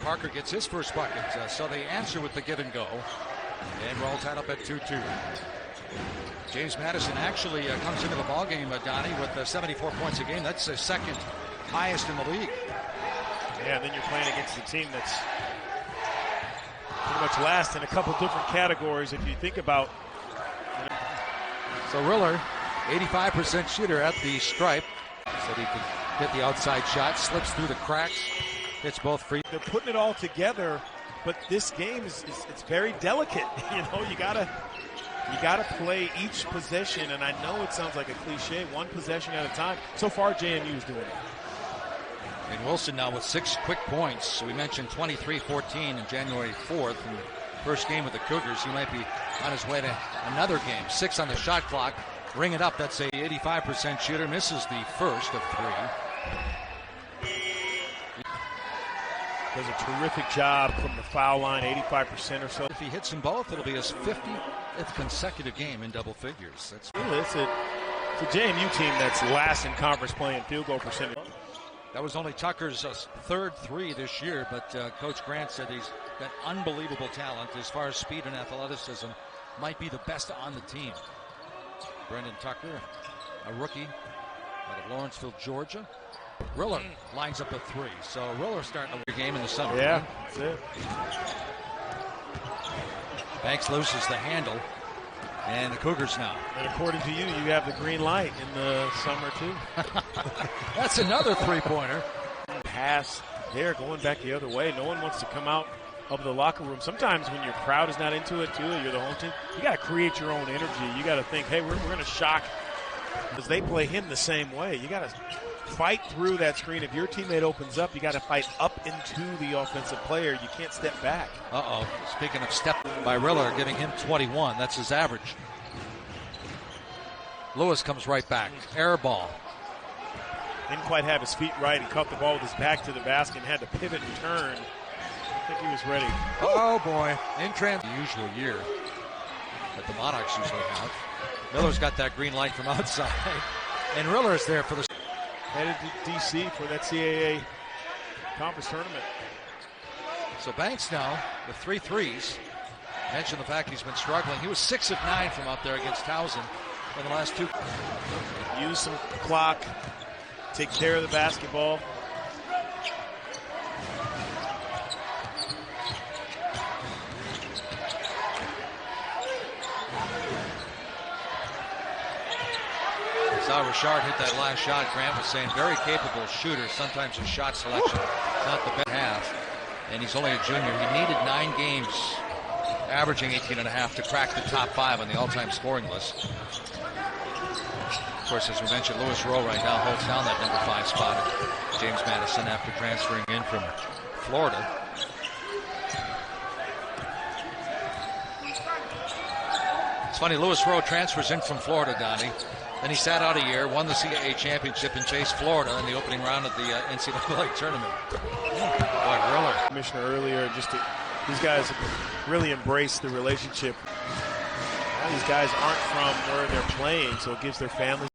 Parker gets his first bucket. So they answer with the give and go. And we're all tied up at 2-2. James Madison actually comes into the ballgame, Donnie, with 74 points a game. That's the second highest in the league. Yeah, and then you're playing against a team that's pretty much last in a couple different categories if you think about. So Riller, 85% shooter at the stripe. Said he could hit the outside shot, slips through the cracks, hits both free. They're putting it all together, but this game is it's very delicate. You know, you gotta play each possession, and I know it sounds like a cliche, one possession at a time. So far, JMU is doing it. And Wilson now with 6 quick points. So we mentioned 23-14 in January 4th, and first game with the Cougars. He might be on his way to another game. 6 on the shot clock. Ring it up. That's a 85% shooter. Misses the first of 3. Does a terrific job from the foul line, 85% or so. If he hits them both, it'll be his 50th consecutive game in double figures. That's really, it's a JMU team that's last in conference play in field goal percentage. That was only Tucker's third 3 this year, but Coach Grant said he's got unbelievable talent as far as speed and athleticism. Might be the best on the team. Brendan Tucker, a rookie out of Lawrenceville, Georgia. Riller lines up a 3. So Riller starting a game in the summer. Yeah, that's it. Banks loses the handle. And the Cougars now. And according to you, you have the green light in the summer, too. That's another 3-pointer. Pass there, going back the other way. No one wants to come out of the locker room. Sometimes when your crowd is not into it, too, you're the home team, you got to create your own energy. You got to think, hey, we're going to shock. Because they play him the same way. You got to fight through that screen. If your teammate opens up, you got to fight up into the offensive player. You can't step back. Speaking of step by Riller, giving him 21. That's his average. Lewis comes right back. Air ball. Didn't quite have his feet right. He caught the ball with his back to the basket and had to pivot and turn. I think he was ready. Oh, boy. In the usual year that the Monarchs usually have. Miller's got that green light from outside. And Riller's there for the... Headed to D.C. for that CAA conference tournament. So Banks now with 3 threes. Mentioned the fact he's been struggling. He was 6 of 9 from out there against Towson in the last 2. Use some clock. Take care of the basketball. Saw Richard hit that last shot. Grant was saying very capable shooter. Sometimes his shot selection is not the best half. And he's only a junior. He needed 9 games, averaging 18.5 to crack the top 5 on the all-time scoring list. Of course, as we mentioned, Lewis Rowe right now holds down that number 5 spot. James Madison after transferring in from Florida. It's funny, Lewis Rowe transfers in from Florida, Donnie. Then he sat out a year, won the CAA championship, and faced Florida in the opening round of the NCAA tournament. Boy, Riller. Commissioner earlier, these guys really embrace the relationship. Now these guys aren't from where they're playing, so it gives their families